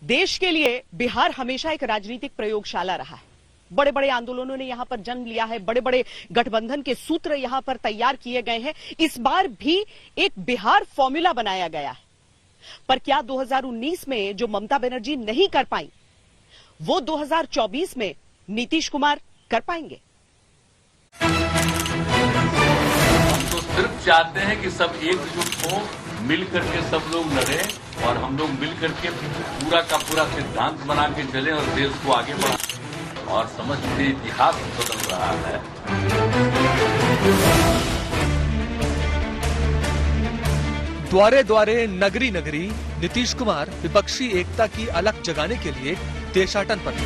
देश के लिए बिहार हमेशा एक राजनीतिक प्रयोगशाला रहा है। बड़े बड़े आंदोलनों ने यहां पर जन्म लिया है, बड़े बड़े गठबंधन के सूत्र यहां पर तैयार किए गए हैं। इस बार भी एक बिहार फॉर्मूला बनाया गया है, पर क्या 2019 में जो ममता बनर्जी नहीं कर पाई वो 2024 में नीतीश कुमार कर पाएंगे? हम तो सिर्फ चाहते हैं कि सब एकजुट हो, मिल करके सब लोग लड़े और हम लोग मिल करके पूरा का पूरा सिद्धांत बना के चले और देश को आगे बढ़ाएं। और समझते इतिहास बदल रहा है। द्वारे द्वारे नगरी नगरी नीतीश कुमार विपक्षी एकता की अलख जगाने के लिए देशाटन पर थे।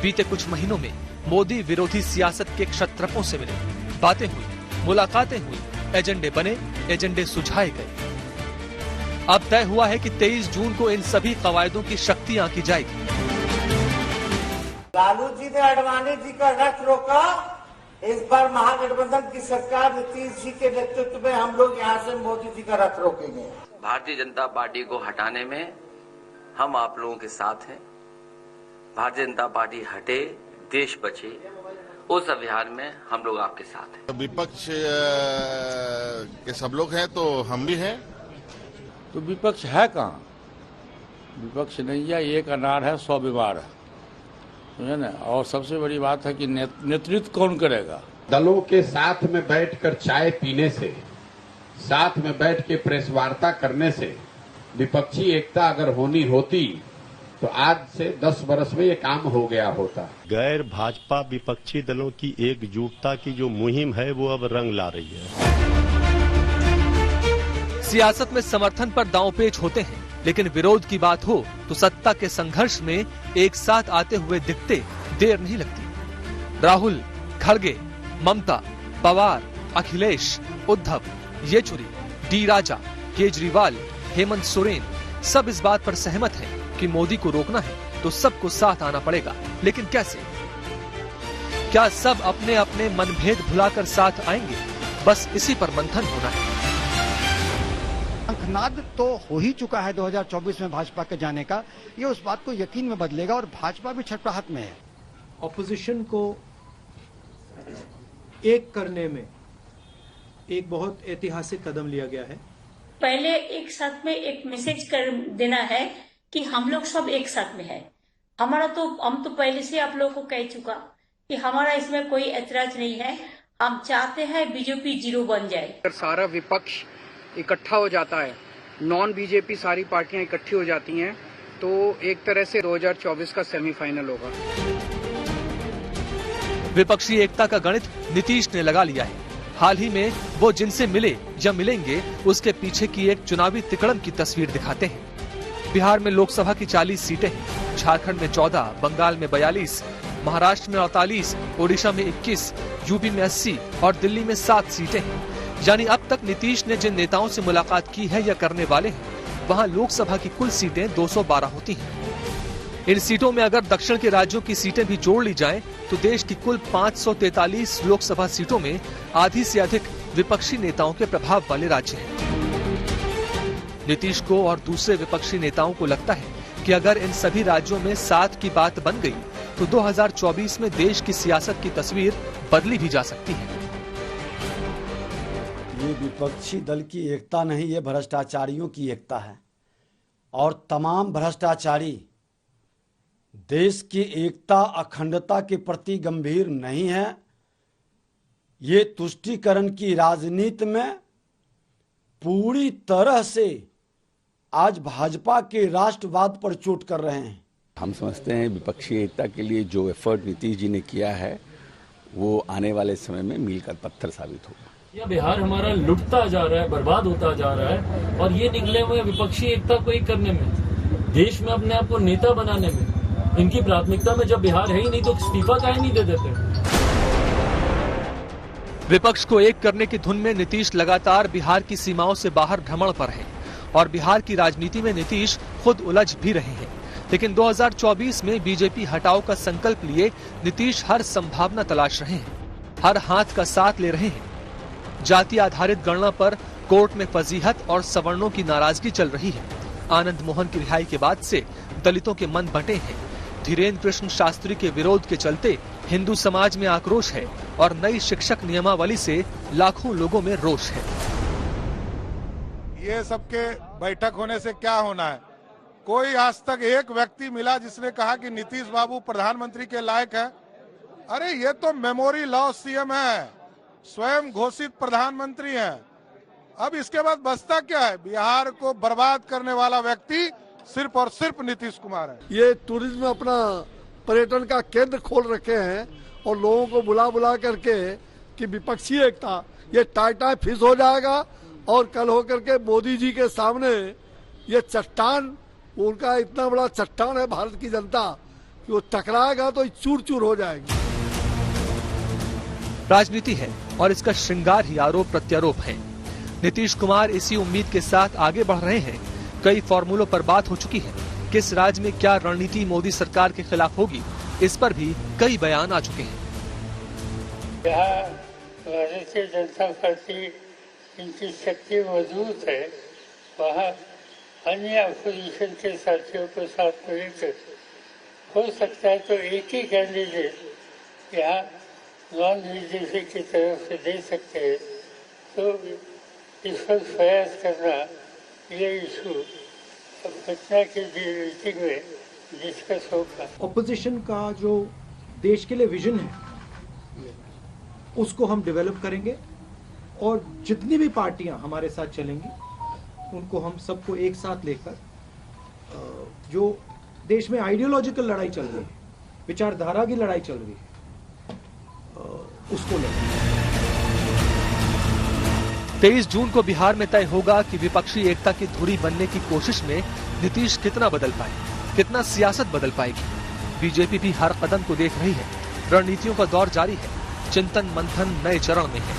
बीते कुछ महीनों में मोदी विरोधी सियासत के क्षत्रपों से मिले, बातें हुई, मुलाकातें हुई, एजेंडे बने, एजेंडे सुझाए गए। अब तय हुआ है कि 23 जून को इन सभी कवायदों की शक्ति आंकी जाएगी। लालू जी ने आडवाणी जी का रथ रोका। इस बार महागठबंधन की सरकार नीतीश जी के नेतृत्व में हम लोग यहाँ से मोदी जी का रथ रोकेंगे। भारतीय जनता पार्टी को हटाने में हम आप लोगों के साथ हैं। भारतीय जनता पार्टी हटे, देश बचे, उस अभियान में हम लोग आपके साथ हैं। विपक्ष के सब लोग हैं तो हम भी हैं। तो विपक्ष है कहाँ? विपक्ष नहीं है, एक अनार है 100 बीमार है, समझे ना। और सबसे बड़ी बात है कि नेतृत्व कौन करेगा? दलों के साथ में बैठकर चाय पीने से, साथ में बैठ के प्रेस वार्ता करने से विपक्षी एकता अगर होनी होती तो आज से 10 वर्ष में ये काम हो गया होता। गैर भाजपा विपक्षी दलों की एकजुटता की जो मुहिम है वो अब रंग ला रही है। सियासत में समर्थन पर दांवपेच होते हैं, लेकिन विरोध की बात हो तो सत्ता के संघर्ष में एक साथ आते हुए दिखते देर नहीं लगती। राहुल, खड़गे, ममता, पवार, अखिलेश, उद्धव, येचुरी, डी राजा, केजरीवाल, हेमंत सोरेन सब इस बात पर सहमत हैं कि मोदी को रोकना है तो सबको साथ आना पड़ेगा। लेकिन कैसे? क्या सब अपने अपने मनभेद भुलाकर साथ आएंगे? बस इसी पर मंथन होना है। अंकनाद तो हो ही चुका है 2024 में भाजपा के जाने का, ये उस बात को यकीन में बदलेगा और भाजपा भी छटपटाहट में है। ऑपोजिशन को एक करने में एक बहुत ऐतिहासिक कदम लिया गया है। पहले एक साथ में एक मैसेज कर देना है कि हम लोग सब एक साथ में है। हम तो पहले से आप लोगों को कह चुका कि हमारा इसमें कोई ऐतराज नहीं है। हम चाहते हैं बीजेपी 0 बन जाए। अगर सारा विपक्ष इकट्ठा हो जाता है, नॉन बीजेपी सारी पार्टियां इकट्ठी हो जाती हैं, तो एक तरह से 2024 का सेमीफाइनल होगा। विपक्षी एकता का गणित नीतीश ने लगा लिया है। हाल ही में वो जिनसे मिले या मिलेंगे उसके पीछे की एक चुनावी तिकड़म की तस्वीर दिखाते हैं। बिहार में लोकसभा की 40 सीटें हैं, झारखंड में 14, बंगाल में 42, महाराष्ट्र में 48, ओडिशा में 21, यूपी में 80 और दिल्ली में 7 सीटें हैं। यानी अब तक नीतीश ने जिन नेताओं से मुलाकात की है या करने वाले हैं, वहां लोकसभा की कुल सीटें 212 होती हैं। इन सीटों में अगर दक्षिण के राज्यों की सीटें भी जोड़ ली जाएं, तो देश की कुल 543 लोकसभा सीटों में आधी से अधिक विपक्षी नेताओं के प्रभाव वाले राज्य हैं। नीतीश को और दूसरे विपक्षी नेताओं को लगता है कि अगर इन सभी राज्यों में साथ की बात बन गई तो 2024 में देश की सियासत की तस्वीर बदली भी जा सकती है। ये विपक्षी दल की एकता नहीं, ये भ्रष्टाचारियों की एकता है और तमाम भ्रष्टाचारी देश की एकता अखंडता के प्रति गंभीर नहीं है। ये तुष्टीकरण की राजनीति में पूरी तरह से आज भाजपा के राष्ट्रवाद पर चोट कर रहे हैं। हम समझते हैं विपक्षी एकता के लिए जो एफर्ट नीतीश जी ने किया है वो आने वाले समय में मील का पत्थर साबित होगा। यह बिहार हमारा लुटता जा रहा है, बर्बाद होता जा रहा है और ये निकले हुए विपक्षी एकता को एक करने में, देश में अपने आप को नेता बनाने में, इनकी प्राथमिकता में जब बिहार है ही नहीं तो इस्तीफा काहे नहीं दे देते। विपक्ष को एक करने की धुन में नीतीश लगातार बिहार की सीमाओं से बाहर भ्रमण पर है और बिहार की राजनीति में नीतीश खुद उलझ भी रहे हैं। लेकिन 2024 में बीजेपी हटाओ का संकल्प लिए नीतीश हर संभावना तलाश रहे हैं, हर हाथ का साथ ले रहे हैं। जाति आधारित गणना पर कोर्ट में फजीहत और सवर्णों की नाराजगी चल रही है। आनंद मोहन की रिहाई के बाद से दलितों के मन बंटे हैं। धीरेन्द्र कृष्ण शास्त्री के विरोध के चलते हिंदू समाज में आक्रोश है और नई शिक्षक नियमावली से लाखों लोगों में रोष है। ये सबके बैठक होने से क्या होना है? कोई आज तक एक व्यक्ति मिला जिसने कहा कि नीतीश बाबू प्रधानमंत्री के लायक है? अरे ये तो मेमोरी लॉस सीएम है, स्वयं घोषित प्रधानमंत्री हैं। अब इसके बाद बचता क्या है? बिहार को बर्बाद करने वाला व्यक्ति सिर्फ और सिर्फ नीतीश कुमार है। ये टूरिज्म अपना पर्यटन का केंद्र खोल रखे हैं और लोगों को बुला बुला करके कि विपक्षी एकता, ये टाई फिश हो जाएगा और कल होकर के मोदी जी के सामने ये चट्टान, उनका इतना बड़ा चट्टान है भारत की जनता कि वो टकराएगा तो चूर चूर हो जाएगी। राजनीति है और इसका श्रृंगार ही आरोप प्रत्यारोप है। नीतीश कुमार इसी उम्मीद के साथ आगे बढ़ रहे हैं। कई फॉर्मूलों पर बात हो चुकी है। किस राज्य में क्या रणनीति मोदी सरकार के खिलाफ होगी, इस पर भी कई बयान आ चुके हैं। यहाँ भारतीय जनता पार्टी इनकी शक्ति मजबूत है, वहाँ अन्य अपोजिशन के साथियों को साथ मिलकर हो सकता है तो एक ही कैंडिडेट यहाँ नॉन बीजेपी की तरफ से दे सकते हैं। तो इस पर प्रयास करना, ये इशू पटना की मीटिंग में डिस्कस होगा। ऑपोजिशन का जो देश के लिए विजन है उसको हम डेवलप करेंगे और जितनी भी पार्टियां हमारे साथ चलेंगी उनको हम सबको एक साथ लेकर जो देश में आइडियोलॉजिकल लड़ाई चल रही है, विचारधारा की लड़ाई चल रही है, उसको लेकर 23 जून को बिहार में तय होगा कि विपक्षी एकता की धुरी बनने की कोशिश में नीतीश कितना बदल पाए, कितना सियासत बदल पाएगी। बीजेपी भी हर कदम को देख रही है। रणनीतियों का दौर जारी है। चिंतन मंथन नए चरण में है।